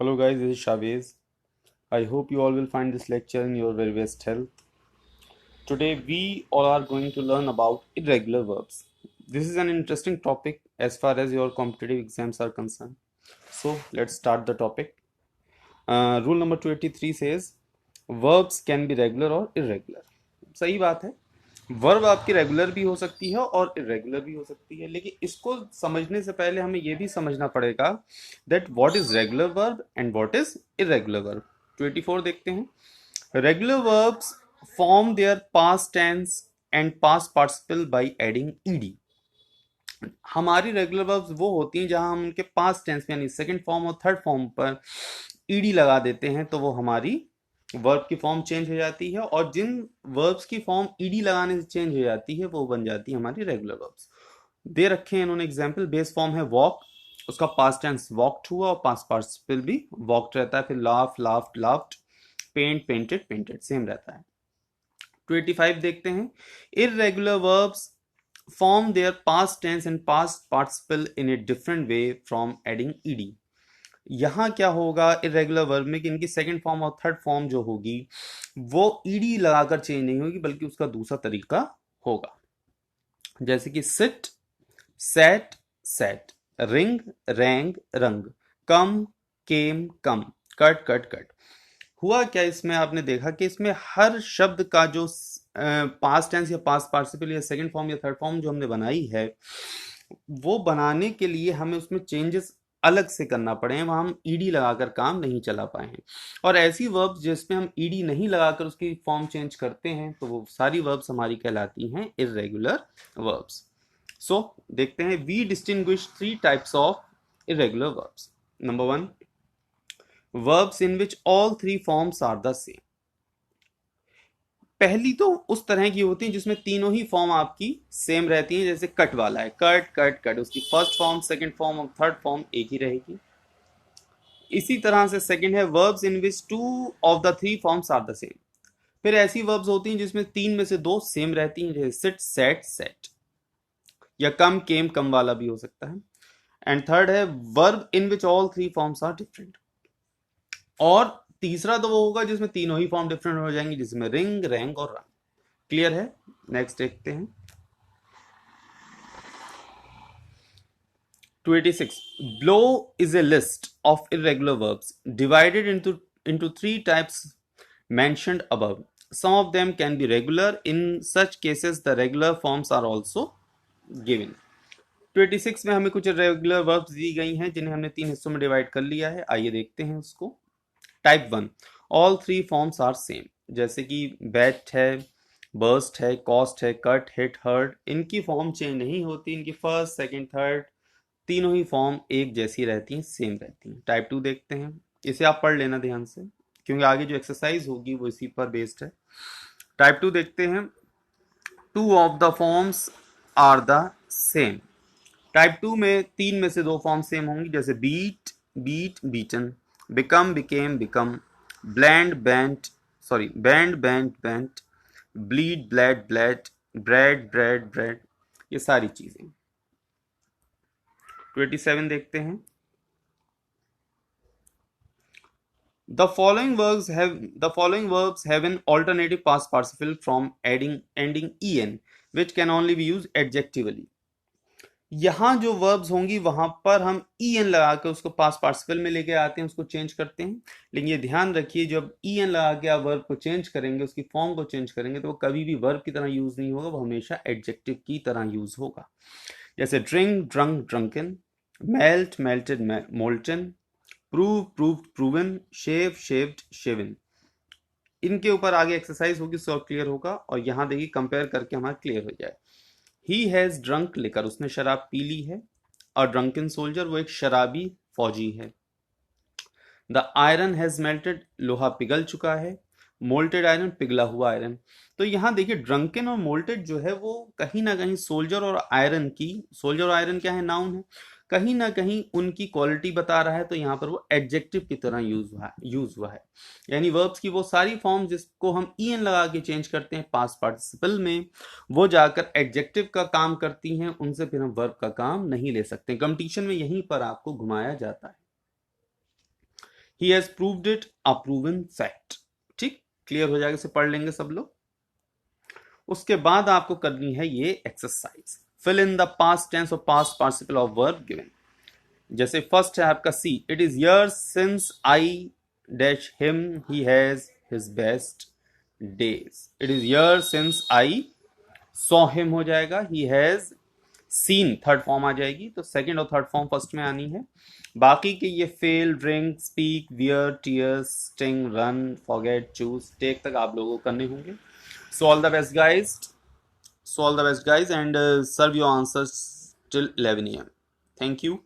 Hello guys, this is Shavez. I hope you all will find this lecture in your very best health. Today we all are going to learn about irregular verbs. This is an interesting topic as far as your competitive exams are concerned. So let's start the topic. Rule number 283 says verbs can be regular or irregular. सही बात है, verb आपकी regular भी हो सकती है और irregular भी हो सकती है, लेकिन इसको समझने से पहले हमें यह भी समझना पड़ेगा that what is regular verb and what is irregular verb. 24 देखते हैं। Regular verbs form their past tense and past participle by adding ED. हमारी रेगुलर वर्ब्स वो होती हैं जहां हम उनके पास्ट टेंस यानी सेकंड फॉर्म और थर्ड फॉर्म पर ईडी लगा देते हैं तो वो हमारी वर्ब की फॉर्म चेंज हो जाती है, और जिन वर्ब्स की फॉर्म ईडी लगाने से चेंज हो जाती है वो बन जाती है हमारी रेगुलर वर्ब्स। दे रखे हैं इन्होंने एग्जांपल। बेस फॉर्म है वॉक, उसका पास्ट टेंस वॉक्ड हुआ और पास्ट पार्टिसिपल भी वॉक्ड रहता है। फिर laugh laughed laughed, paint painted painted, same रहता है। 25 देखते हैं। Irregular verbs form their past tense and past participle in a different way from adding ed। यहां क्या होगा इरेगुलर वर्ब में कि इनकी सेकंड फॉर्म और थर्ड फॉर्म जो होगी वो ईडी लगाकर चेंज नहीं होगी, बल्कि उसका दूसरा तरीका होगा। जैसे कि sit, set, set, ring, rang, rung, come, came, come, cut, cut, cut. हुआ क्या इसमें, आपने देखा कि इसमें हर शब्द का जो पास्ट टेंस या पास्ट पार्टिसिपल या सेकंड फॉर्म या थर्ड फॉर्म जो हमने बनाई है वो बनाने के लिए हमें उसमें चेंजेस अलग से करना पड़े हैं, वहां हम ईडी लगाकर काम नहीं चला पाए हैं। और ऐसी वर्ब्स जिसमें हम ईडी नहीं लगाकर उसकी फॉर्म चेंज करते हैं तो वो सारी वर्ब्स हमारी कहलाती हैं इररेगुलर वर्ब्स। सो देखते हैं, we distinguish three types of irregular verbs. Number 1, verbs in which all three forms are the same। पहली तो उस तरह की होती है जिसमें तीनों ही फॉर्म आपकी सेम रहती हैं। जैसे कट वाला है, कट कट कट, उसकी फर्स्ट फॉर्म, सेकंड फॉर्म और थर्ड फॉर्म एक ही रहेगी। इसी तरह से सेकंड है verbs in which two of the three forms are the same। फिर ऐसी verbs होती हैं जिसमें तीन में से दो सेम रहती हैं, जैसे सिट, सेट, सेट, या कम, केम, कम वाला भी हो सकता है। एंड थर्ड है verb in which all three forms are different. और तीसरा तो वो होगा जिसमें तीनों ही फॉर्म डिफरेंट हो जाएंगी, जिसमें रिंग, रैंक और रंग। क्लियर है? नेक्स्ट देखते हैं। 26, blow is a list of irregular verbs divided into three types mentioned above। some of them can be regular, in such cases the regular forms are also given। 26 में हमें कुछ regular verbs दी गई हैं जिन्हें हमने तीन हिस्सों में डिवाइड कर लिया है। आइए देखते हैं उसको। Type 1, all three forms are same. जैसे कि बैट है, बर्स्ट है, कॉस्ट है, कट, हिट, हर्ट, इनकी फॉर्म चेंज नहीं होती। इनकी फर्स्ट, सेकंड, थर्ड तीनों ही फॉर्म एक जैसी रहती हैं, सेम रहती हैं। टाइप 2 देखते हैं। इसे आप पढ़ लेना ध्यान से क्योंकि आगे जो एक्सरसाइज होगी वो इसी पर बेस्ड है। टाइप 2 देखते हैं। Two of the forms are the same. Type 2 में तीन में से दो फॉर्म सेम होंगी, जैसे beat, beat, beaten, become, became, become, blend, bend, sorry bend, bent, bent, bleed, bled, bled, bread, bred, bred, ये सारी चीजें। 27 देखते हैं। The following verbs have an alternative past participle from ending en, which can only be used adjectively। यहां जो verbs होंगी वहां पर हम en लगा के उसको पास्ट पार्टिसिपल में लेके आते हैं, उसको चेंज करते हैं। लेकिन ये ध्यान रखिए, जब en लगा के आप वर्ब को चेंज करेंगे, उसकी फॉर्म को चेंज करेंगे, तो वो कभी भी वर्ब की तरह यूज नहीं होगा, वो हमेशा एडजेक्टिव की तरह यूज होगा। जैसे drink, drunk, drunken, melt, melted, molten, prove, proved, proven, shave, shaved, shaven. इनके ऊपर आगे एक्सरसाइज होगी, सो क्लियर होगा। और यहां देखिए कंपेयर करके हमारा क्लियर हो जाए। ही हैज ड्रंक लिकर, उसने शराब पी ली है। और ड्रंकन सोल्जर, वो एक शराबी फौजी है। द आयरन हैज मेल्टेड, लोहा पिघल चुका है। मोल्टेड आयरन, पिघला हुआ आयरन। तो यहां देखिए ड्रंकन और मोल्टेड जो है वो कहीं ना कहीं सोल्जर और आयरन की, सोल्जर और आयरन क्या है, नाउन है, कहीं ना कहीं उनकी क्वालिटी बता रहा है, तो यहां पर वो एडजेक्टिव की तरह यूज हुआ है। यानी वर्ब्स की वो सारी फॉर्म जिसको हम en लगा के चेंज करते हैं पास्ट पार्टिसिपल में, वो जाकर एडजेक्टिव का काम करती हैं, उनसे फिर हम वर्ब का काम नहीं ले सकते। कंपटीशन में यहीं पर आपको घुमाया जाता है। He has proved it, a proven fact. ठीक, क्लियर हो जाएगा, इसे पढ़ लेंगे सब लोग। उसके बाद आपको करनी है ये exercise, fill in the past tense और past participle of verb given. जैसे फर्स्ट है आपका C, it is years since I dash him, he has his best days. It is years since I saw him हो जाएगा, he has seen third form आ जाएगी, तो second और third form first में आनी है। बाकी के ये fell, drink, speak, wear, tears, sting, run, forget, choose, take तक आप लोगों को करने होंगे। So all the best guys, so all the best guys, and serve your answers till 11 a.m. Thank you.